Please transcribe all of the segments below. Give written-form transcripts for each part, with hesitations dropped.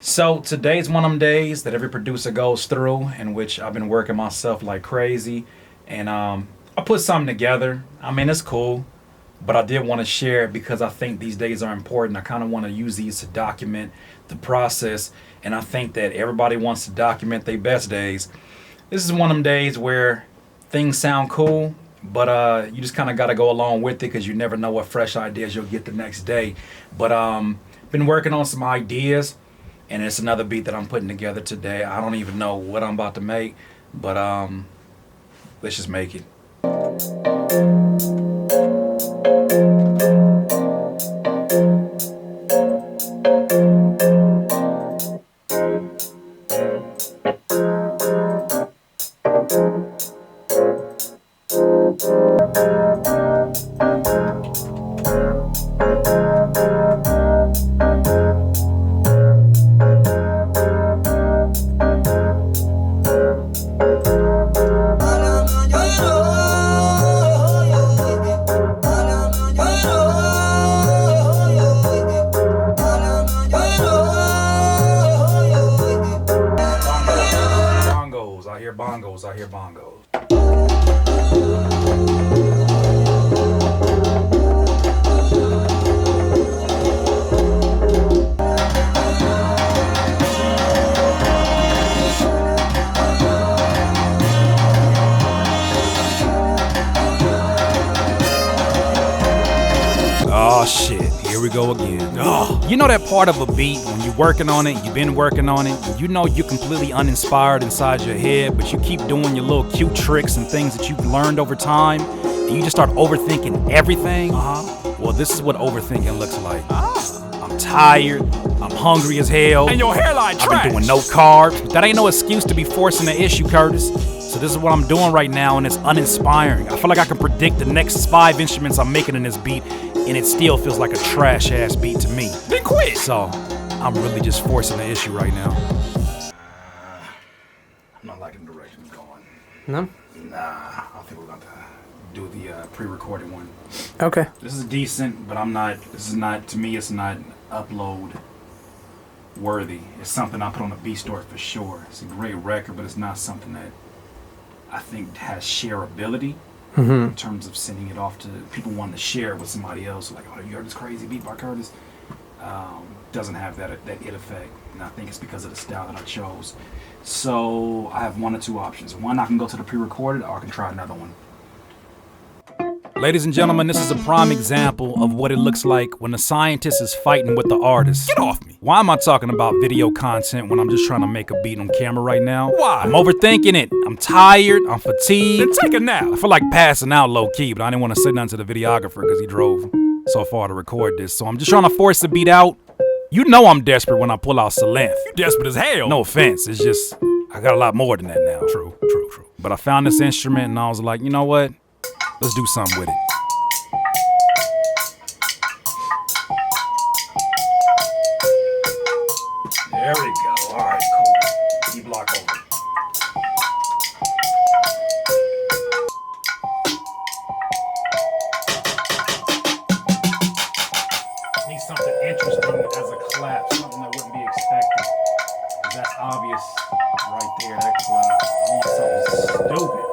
So today's one of them days that every producer goes through, in which I've been working myself like crazy, and I put something together. I mean, it's cool, but I did want to share it because I think these days are important. I kind of want to use these to document the process, and I think that everybody wants to document their best days. This is one of them days where things sound cool, but you just kind of got to go along with it because you never know what fresh ideas you'll get the next day. But been working on some ideas, and it's another beat that I'm putting together today. I don't even know what I'm about to make, but let's just make it. I hear bongos. Oh shit, here we go again. Oh, you know that part of a beat when you're working on it, you've been working on it, and you know you're completely uninspired inside your head, but you keep doing your little cute tricks and things that you've learned over time, and you just start overthinking everything? Well, this is what overthinking looks like. I'm tired, I'm hungry as hell, and your hairline trash. I've been doing no carbs, but that ain't no excuse to be forcing the issue, Curtis. So this is what I'm doing right now, and it's uninspiring. I feel like I can predict the next 5 instruments I'm making in this beat, and it still feels like a trash-ass beat to me. Then quit! So, I'm really just forcing the issue right now. I'm not liking the direction it's going. No? Nah, I think we're going to do the pre-recorded one. Okay. This is decent, but to me, it's not upload worthy. It's something I put on the B store for sure. It's a great record, but it's not something that I think has shareability. In terms of sending it off to people wanting to share it with somebody else, like, oh, you heard this crazy beat by Curtis? Doesn't have that it effect, and I think it's because of the style that I chose. So I have one or two options. One, I can go to the pre-recorded, or I can try another one. Ladies and gentlemen, this is a prime example of what it looks like when the scientist is fighting with the artist. Get off me. Why am I talking about video content when I'm just trying to make a beat on camera right now? Why? I'm overthinking it. I'm tired. I'm fatigued. Then take a nap. I feel like passing out low key, but I didn't want to say nothing to the videographer because he drove so far to record this. So I'm just trying to force the beat out. You know I'm desperate when I pull out Salenth. You desperate as hell. No offense. It's just, I got a lot more than that now. True. But I found this instrument and I was like, you know what? Let's do something with it. There we go. All right, cool. D-block over. Need something interesting as a clap, something that wouldn't be expected. 'Cause that's obvious right there, that clap. I want something stupid.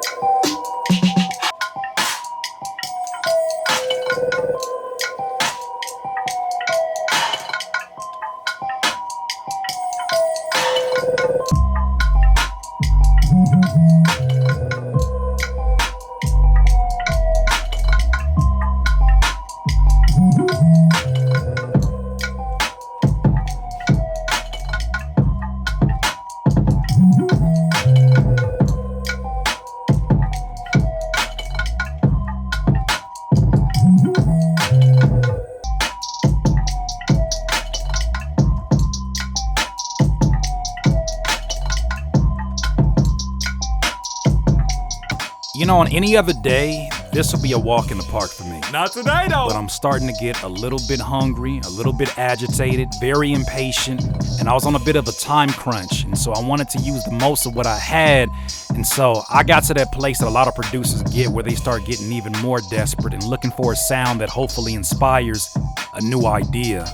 You know, on any other day, this will be a walk in the park for me. Not today, though. But I'm starting to get a little bit hungry, a little bit agitated, very impatient, and I was on a bit of a time crunch, and so I wanted to use the most of what I had, and so I got to that place that a lot of producers get where they start getting even more desperate and looking for a sound that hopefully inspires a new idea.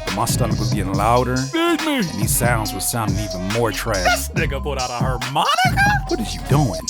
But my stomach was getting louder. Feed me. And these sounds were sounding even more trash. This nigga put out a harmonica? What is you doing?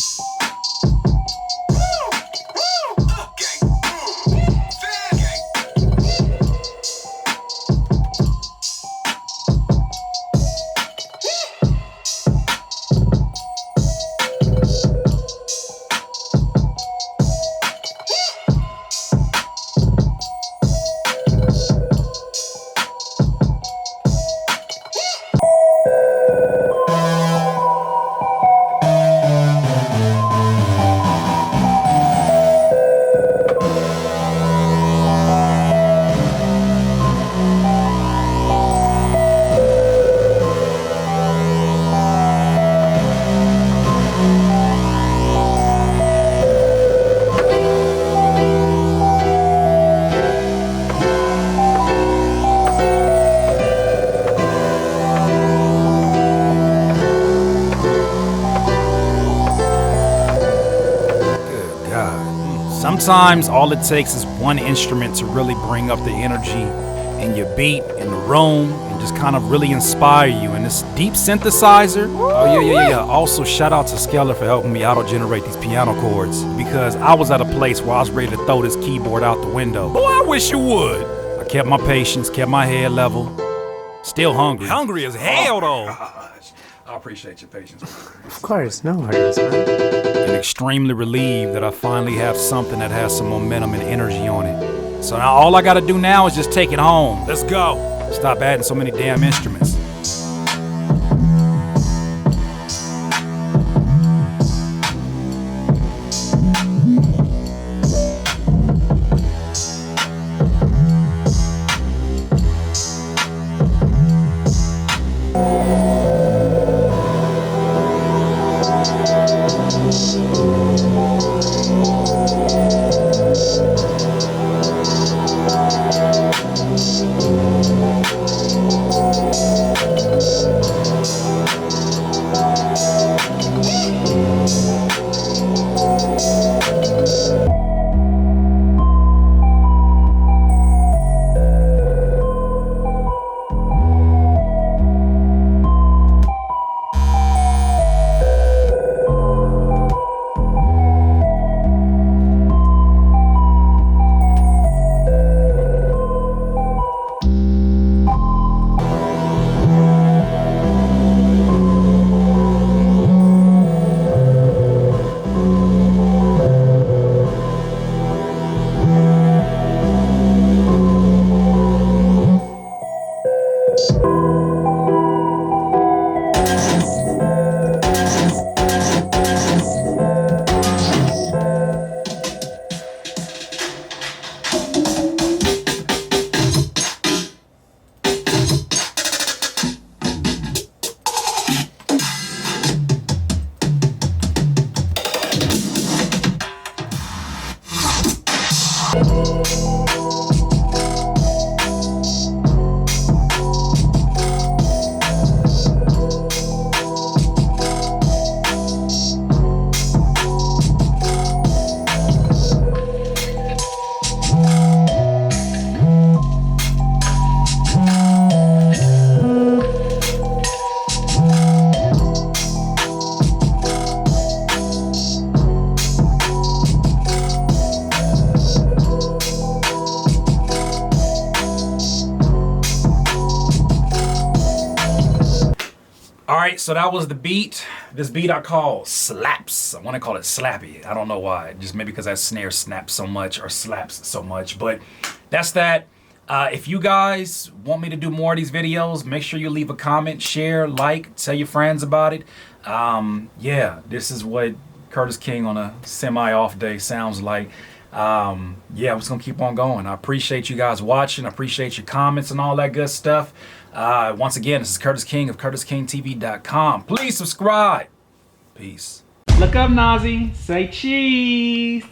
Sometimes all it takes is one instrument to really bring up the energy in your beat, in the room, and just kind of really inspire you. And this deep synthesizer, oh yeah. Also shout out to Skeller for helping me auto-generate these piano chords, because I was at a place where I was ready to throw this keyboard out the window. Boy, I wish you would. I kept my patience, kept my head level, still hungry. Hungry as hell, though. I appreciate your patience. Of course, no worries, man. And extremely relieved that I finally have something that has some momentum and energy on it. So now all I gotta do now is just take it home. Let's go. Stop adding so many damn instruments. Alright, so that was the beat. This beat I call Slaps. I want to call it Slappy. I don't know why. Just maybe because that snare snaps so much or slaps so much. But that's that. If you guys want me to do more of these videos, make sure you leave a comment, share, like, tell your friends about it. Yeah, this is what Curtis King on a semi-off day sounds like. Yeah, I'm just going to keep on going. I appreciate you guys watching. I appreciate your comments and all that good stuff. Once again, this is Curtis King of CurtisKingTV.com. Please subscribe. Peace. Look up, Nazi. Say cheese.